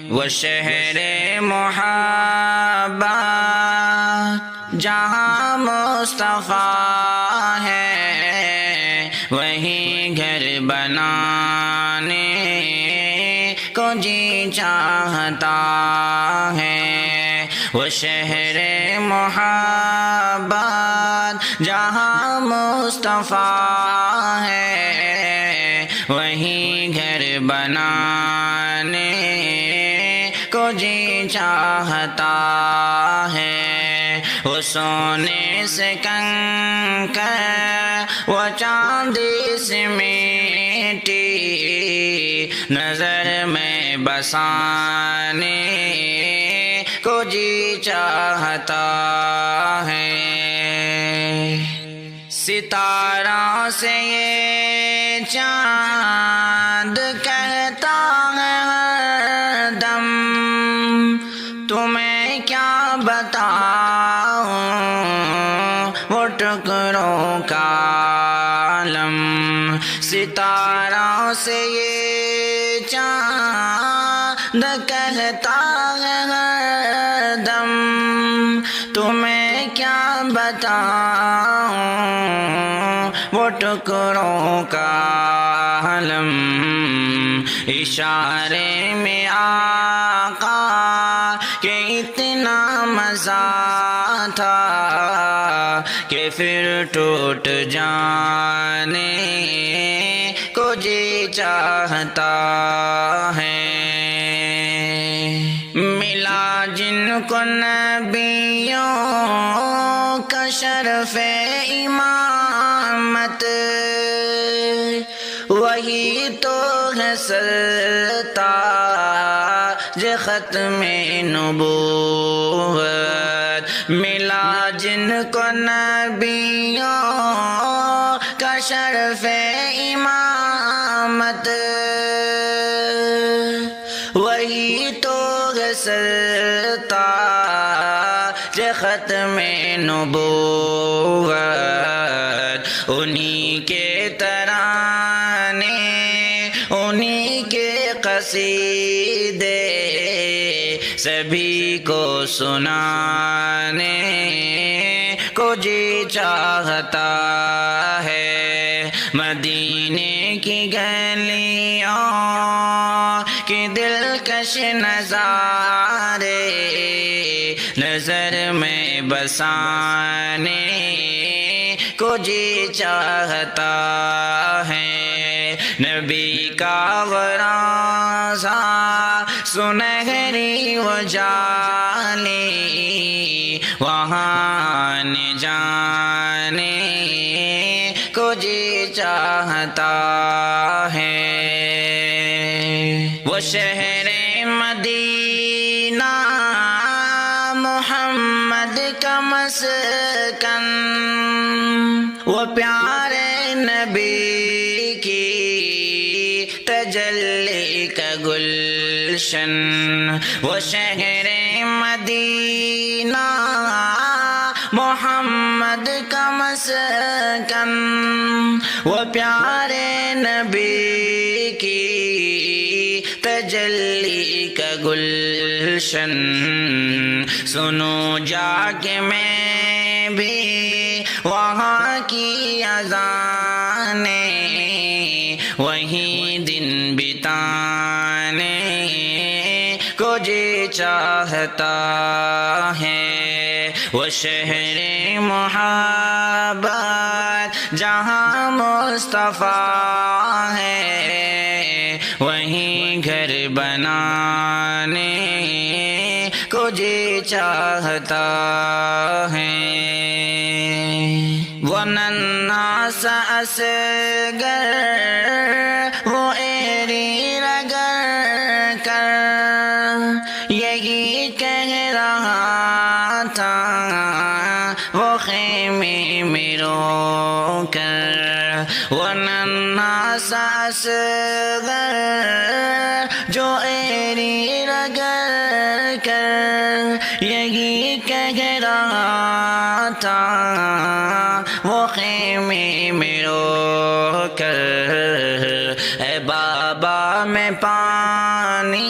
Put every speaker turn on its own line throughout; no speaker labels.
وہ شہر محبت جہاں مصطفیٰ ہے، وہیں گھر بنانے کو جی چاہتا ہے۔ وہ شہر محبت جہاں مصطفیٰ ہے، وہیں گھر بنانے کو جی چاہتا ہے۔ وہ سونے سے کنکر، وہ چاندی سے میٹی، نظر میں بسانے کو جی چاہتا ہے۔ ستاروں سے یہ چاند کہتا ہے ہر دم، تمہیں کیا بتاؤں وہ ٹکڑوں کا عالم۔ ستاروں سے یہ چاند کہتا ہے ہر دم، تمہیں کیا بتاؤں وہ ٹکڑوں کا عالم۔ اشارے میں آقا کہ اتنا مزہ تھا کہ پھر ٹوٹ جانے کو جی چاہتا ہے۔ ملا جن کو نبیوں کا شرف امامت، وہی تو ہے سرتاج ختم نبوت۔ ملا جن کو نبیوں کا شرف امامت، وہی تو ہے سرتاج ختم نبوت۔ انہی کے ترانے، انہی کے قصیدے سبھی کو سنانے کو جی چاہتا ہے۔ مدینے کی گلیوں کی دلکش نظارے نظر میں بسانے کو جی چاہتا ہے۔ نبی کا روضہ سنہری و جالی، وہاں جانے کو جی چاہتا ہے۔ وہ شہر مدینہ محمد کا مسکن، وہ پیارے نبی کی تجلی کا گلشن۔ وہ شہر مدینہ محمد کا مسکن، وہ پیارے نبی کی تجلی کا گلشن۔ سنو جا کے میں بھی وہاں کی اذانیں، وہیں دن بتانے کو جی چاہتا ہے۔ وہ شہر محبت جہاں مصطفیٰ ہے، وہیں گھر بنانے کو جی چاہتا ہے۔ وہ ننھا سا اصغر، وہ ایری رگڑ کر یہی کہہ رہا تھا، وہ خیمے میں رو کر۔ وہ ننھا سا اصغر جو ایری رگڑ کر یہی کہہ رہا تھا، وہ خیمے میں رو کر۔ اے بابا میں پانی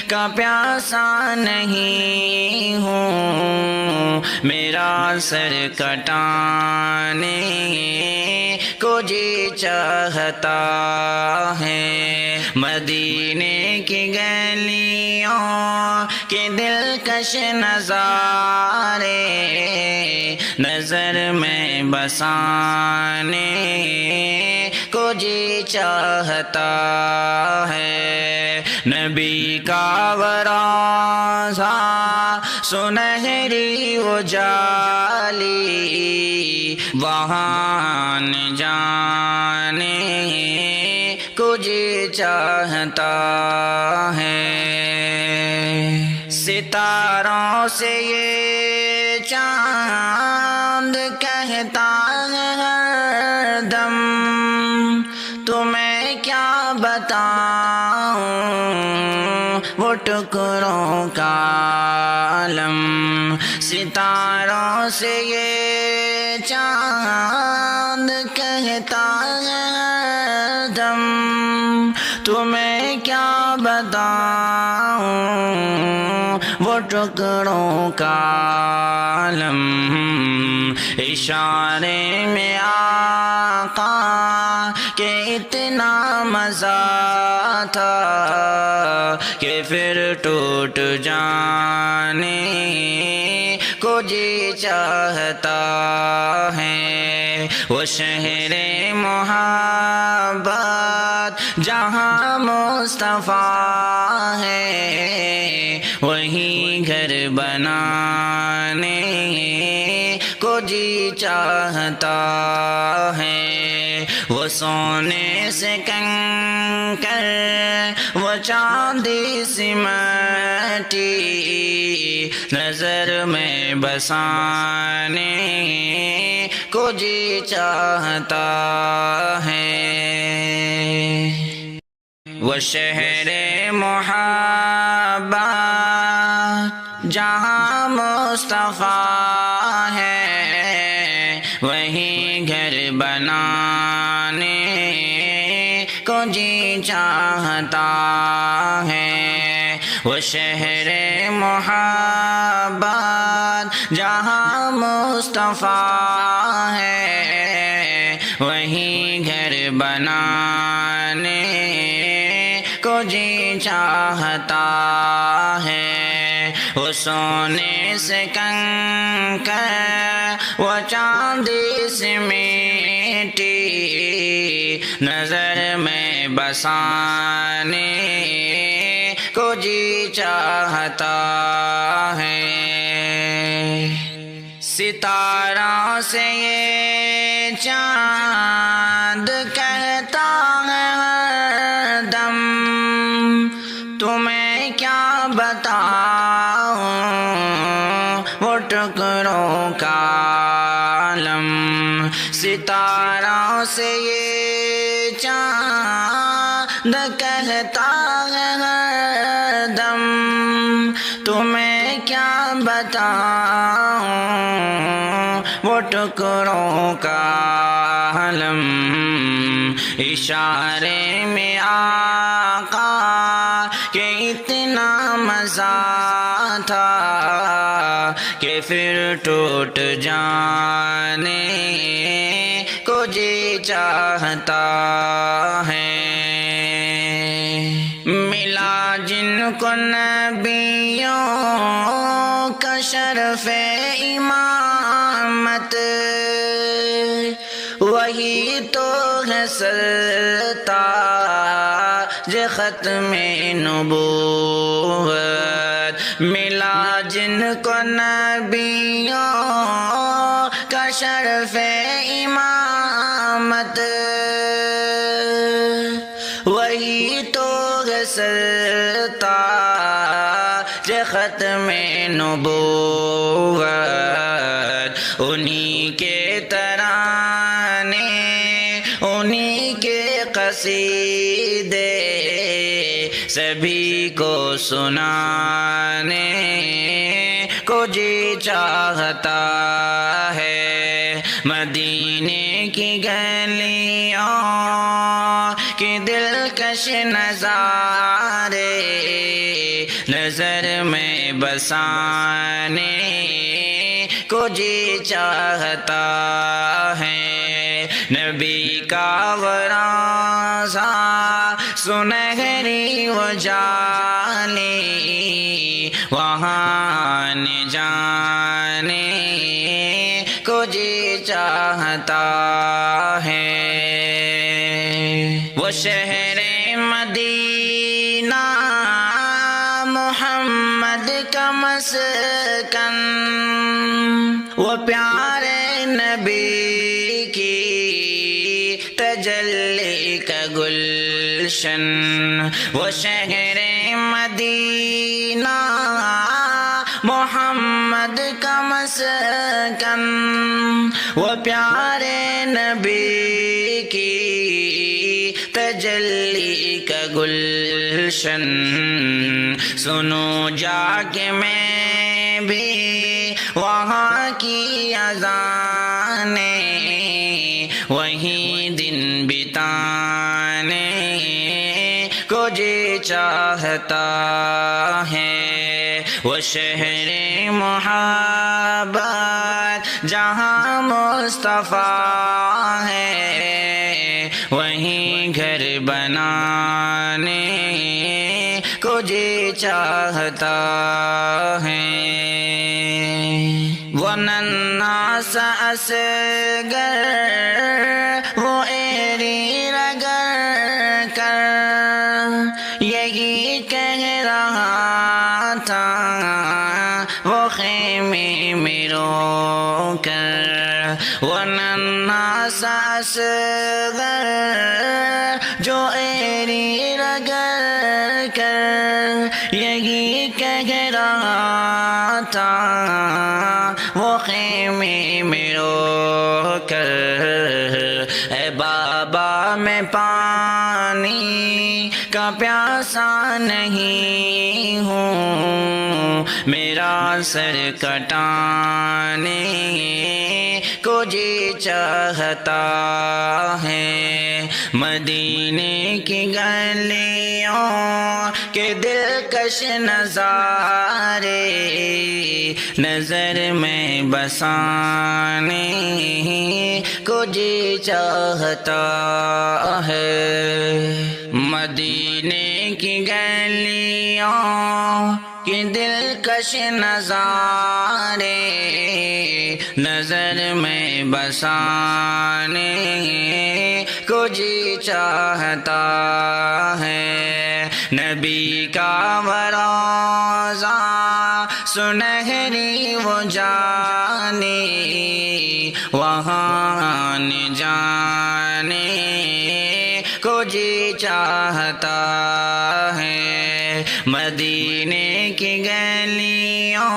کا پیاسا نہیں ہوں، میرا سر کٹانے کو جی چاہتا ہے، مدینے کی گلیوں کے دلکش نظارے نظر میں بسانے کو جی چاہتا ہے، نبی کا وراثہ سنہری وہ جالی وہاں جانے کو جی چاہتا ہے، ستاروں سے یہ چاند کہتا ہے ہر دم، تمہیں کیا بتاؤں وہ ٹکڑوں کا عالم، ستاروں سے یہ چاند کہتا ہے ہر دم، تمہیں کیا بتاؤں وہ ٹکڑوں کا عالم، اشارے میں آقا کہ اتنا مزہ تھا کہ پھر ٹوٹ جانے کو جی چاہتا ہے، وہ شہر محبت جہاں مصطفیٰ ہے، وہیں گھر بنانے کو جی چاہتا ہے، وہ سونے سے کنکر وہ چاندی سی مٹی نظر میں بسانے کو جی چاہتا ہے، وہ شہر محبت جہاں مصطفیٰ ہے، وہیں گھر بنانے کو جی چاہتا ہے، وہ شہر محبت جہاں مصطفیٰ ہے، وہیں گھر بنانے کو جی چاہتا ہے، وہ سونے سے کنکر وہ چاندی سے مٹی نظر میں بسانے کو جی چاہتا ہے، ستاروں سے یہ چاند کہتا ہے ہر دم، تمہیں کیا بتاؤں وہ ٹکڑوں کا عالم، ستاروں سے یہ چاند کہتا ہے ہر دم، تمہیں کیا بتاؤں وہ ٹکڑوں کا عالم، اشارے میں آقا کہ اتنا مزہ تھا کہ پھر ٹوٹ جانے کو جی چاہتا ہے، ملا جن کو نبیوں کا شرف امامت، وہی تو ہے سرتاج ختم نبوت، ملا جن کو نبیوں کا شرف امامت، وہی تو ہے سرتاج ختم نبوت، انہی کے ترانے انہی کے قصیدے سبھی کو سنانے کو جی چاہتا ہے، مدینے کی گلیوں کے دلکش نظارے نظر میں بسانے کو جی چاہتا ہے نبی کا ورثہ سنہری وہ جالی وہاں جانے کو جی چاہتا ہے وہ شہر مدینہ محمد کا مسکن وہ پیارے نبی کی تجلی کا گلشن وہ شہر مدینہ محمد کا مسکن وہ پیارے نبی کی تجلی کا گلشن سنو جا کے میں بھی وہاں کی اذانیں وہیں دن بتانے کو جی چاہتا ہے وہ شہر محبت جہاں مصطفیٰ ہے وہیں گھر بنانے کو جی چاہتا ہے وہ ننھا سا اصغر وہ ایری رگڑ کر یہی کہہ رہا تھا وہ خیمے میں رو کر وہ ننھا سا اصغر جو ایری رگڑ کر یہی کہہ رہا تھا وہ خیمے میں رو کر اے بابا میں پانی کا پیاسا نہیں ہوں میرا سر کٹانے کو جی چاہتا ہے مدینے کی گلیوں کے دلکش نظارے نظر میں بسانے کو جی چاہتا ہے مدینے کی گلیوں کی دلکش نظارے نظر میں بسانے کو جی چاہتا ہے نبی کا روضہ سنہری وہ جانے وہاں جانے کو جی چاہتا ہے مدینے کی گلیوں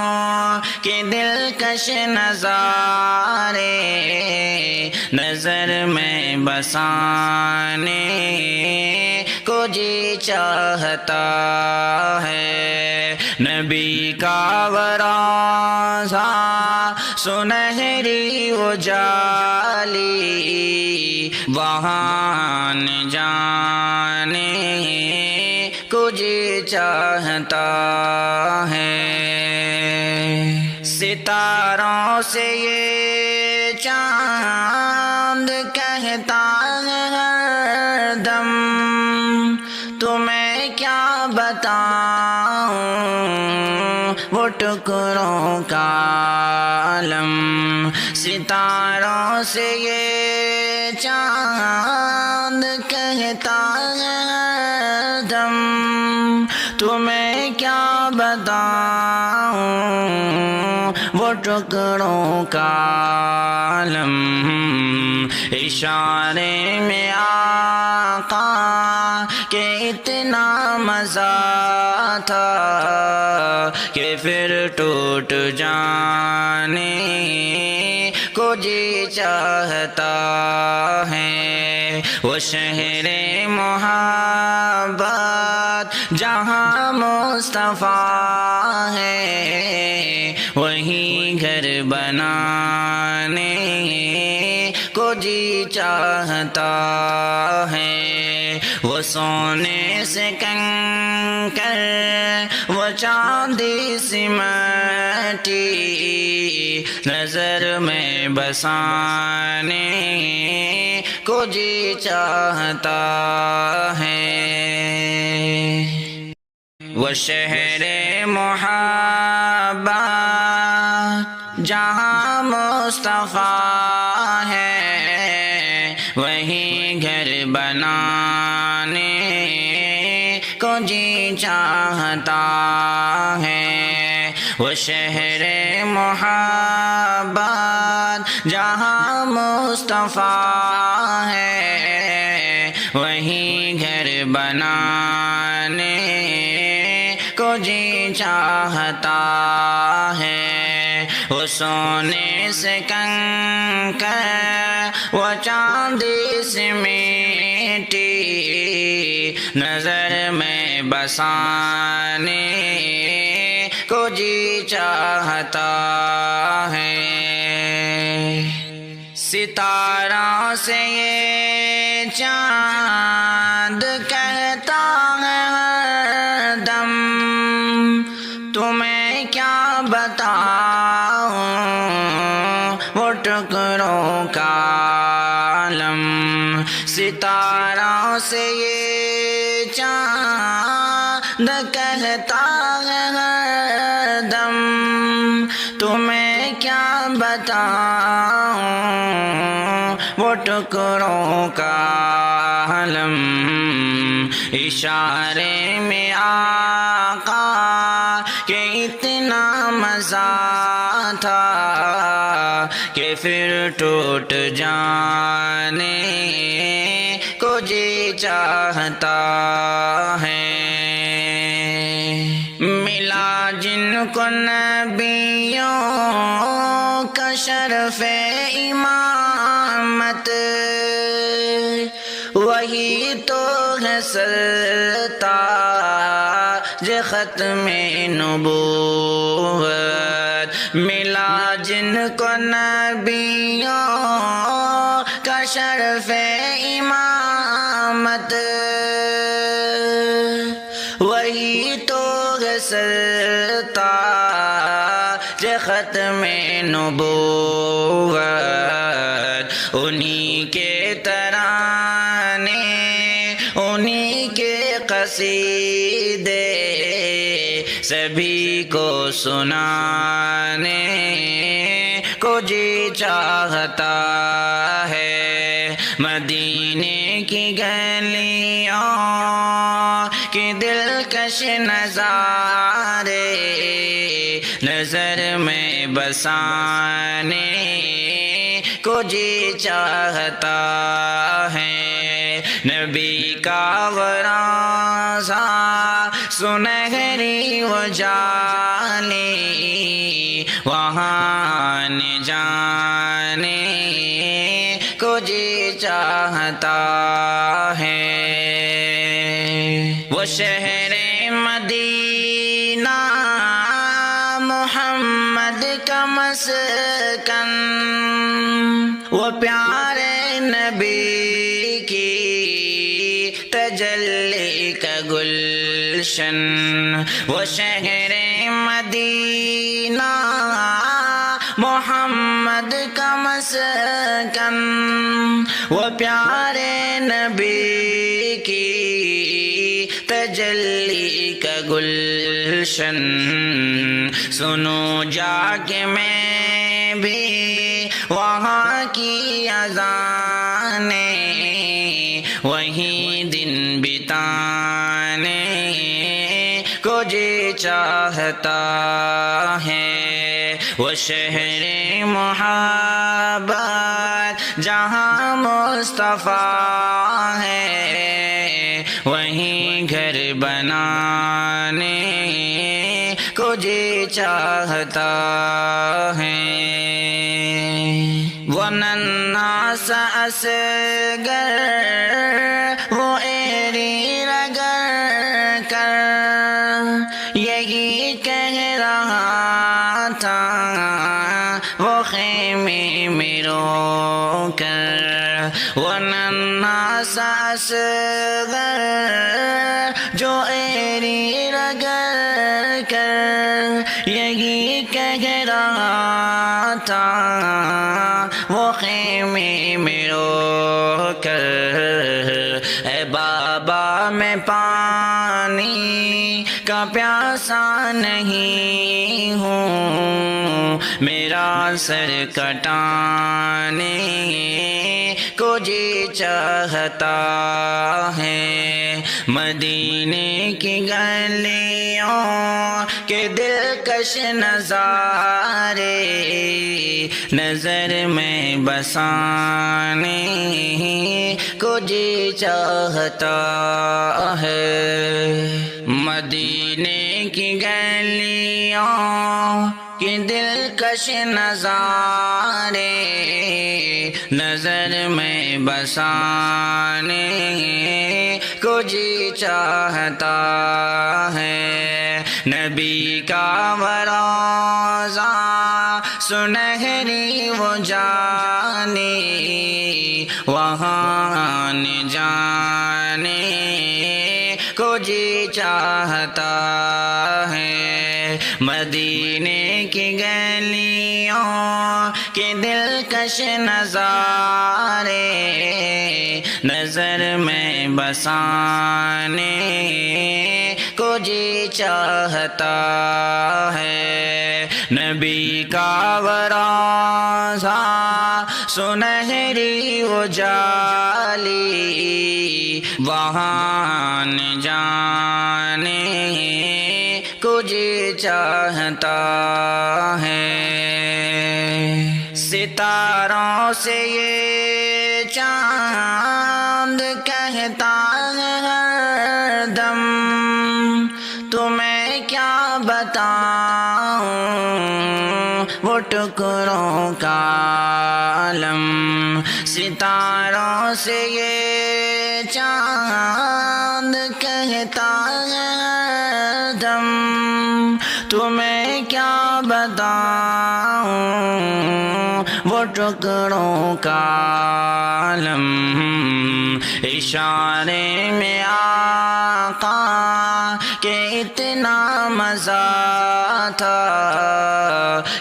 کے دلکش نظارے نظر میں بسانے کو جی چاہتا ہے نبی کا روضہ سنہری وہ جالی وہاں جانے کو جی چاہتا ہے ستاروں سے یہ چاند کہتا ہے ہر دم تمہیں کیا بتاؤں وہ ٹکڑوں کا عالم ستاروں سے یہ چاند کہتا ہے ہر دم تمہیں کیا بتاؤں وہ ٹکڑوں کا عالم اشارے میں آقا کہ اتنا مزہ تھا کہ پھر ٹوٹ جانے کو جی چاہتا ہے وہ شہر محبت جہاں مصطفیٰ ہے وہیں گھر بنانے کو جی چاہتا ہے وہ سونے سے کنکر وہ چاندی سمٹی نظر میں بسانے کو جی چاہتا ہے وہ شہر محبت جہاں مصطفیٰ ہے وہیں گھر بنانے کو جی چاہتا ہے وہ شہر محبت جہاں مصطفیٰ ہے وہیں گھر بنانے کو جی چاہتا ہے وہ سونے سے کنکر وہ چاندی سے میٹی نظر میں بسانے کو جی چاہتا ہے ستاروں سے یہ چاند کہتا ہے ہر دم تمہیں کیا بتاؤں وہ ٹکڑوں کا عالم ستاروں سے یہ چاند کہتا ہے ہر دم تمہیں کیا بتاؤں وہ ٹکڑوں کا عالم اشارے میں آقا کہ اتنا مزہ تھا کہ پھر ٹوٹ جانے کو جی چاہتا ہے ملا جن کو نبیوں کا شرف امامت وہی تو ہے سرتاج ختم نبوت ملا جن کو نبیوں کا شرف امامت وہی تو ہے سرتاج ختم نبوت انہی کے ترانے انہی کے قصیدے سبھی کو سنانے کو جی چاہتا ہے مدینے کی گلیوں کی دلکش نظارے نظر میں بسانے کو جی چاہتا ہے نبی کا ورثہ سنہری وہ جالی وہاں جانے کو جی چاہتا ہے وہ شہر مدینہ محمد کا مسکن وہ پیارے نبی کی تجلی کا گلشن وہ شہر مدینہ محمد کا مسکن وہ پیارے نبی کی تجلی کا گلشن سنو جا کے میں بھی وہاں کی اذانیں وہیں دن بتانے کو جی چاہتا ہے وہ شہر محبت جہاں مصطفیٰ ہے وہیں گھر بنانے کو جی چاہتا ہے وہ ننھا سا اصغر وہ ایری رگڑ کر یہی کہہ رہا تھا وہ خیمے میں رو کر وہ ننھا سا اصغر جو ایری رگڑ کر یہی کہہ رہا تھا وہ خیمے میں رو کر، اے بابا میں پانی کا پیاسا نہیں ہوں، میرا سر کٹانے کو جی چاہتا ہے، مدینے کی گلیوں کے دلکش نظارے نظر میں بسانے کو جی چاہتا ہے، مدینے کی گلیوں کے دلکش نظارے نظر میں بسانے کو جی چاہتا ہے، نبی کا روضہ سنہری وہ جانے وہاں جانے کو جی چاہتا ہے، مدینے کی گلیوں کے دلکش نظارے نظر میں بسانے کو جی چاہتا ہے، نبی کا روضہ سنہری وہ جالی وہاں جانے کو جی چاہتا ہے، ستاروں سے یہ چاند کہتا ہے ہر دم، تمہیں کیا بتاؤں وہ ٹکڑوں کا عالم، ستاروں سے یہ چاند کہتا ہے ہر دم، تمہیں کیا بتاؤں وہ ٹکڑوں کا عالم، اشارے میں آقا کہ اتنا مزہ تھا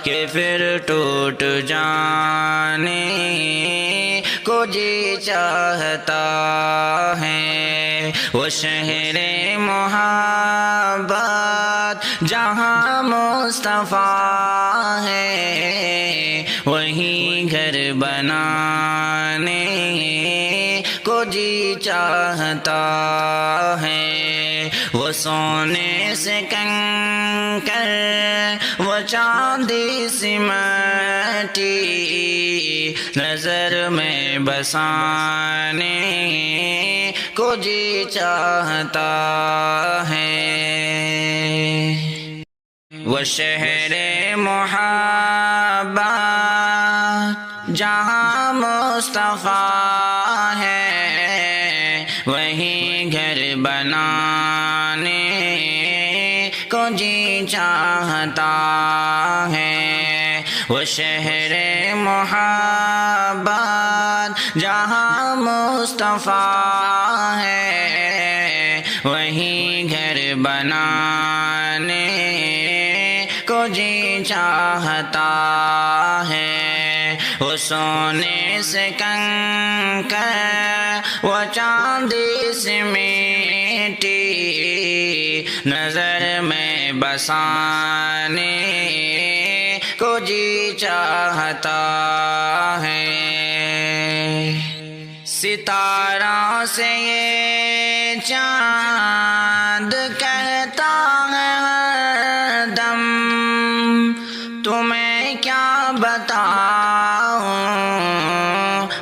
کہ پھر ٹوٹ جانے کو جی چاہتا ہے، وہ شہر محبت جہاں مصطفیٰ ہے وہیں گھر بنانے کو جی چاہتا ہے، وہ سونے سے کنکر وہ چاندی سی مٹی نظر میں بسانے کو جی چاہتا ہے، وہ شہر محبت جہاں مصطفیٰ ہے وہیں گھر بنانے کو جی چاہتا ہے، وہ شہر محبت جہاں مصطفیٰ ہے وہیں گھر بنانے کو جی چاہتا ہے، وہ سونے سے کنکر وہ چاندی سے میٹی نظر میں بسانے کو جی چاہتا ہے، ستاروں سے یہ چاند کہتا ہے ہر دم، تمہیں کیا بتاؤں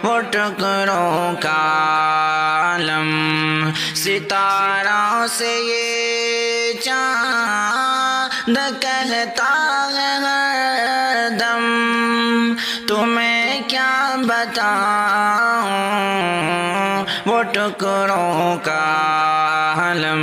وہ ٹکڑوں کا عالم، ستاروں سے یہ چاند کہتا ہے ہر دم، تمہیں کیا بتاؤں وہ ٹکڑوں کا عالم،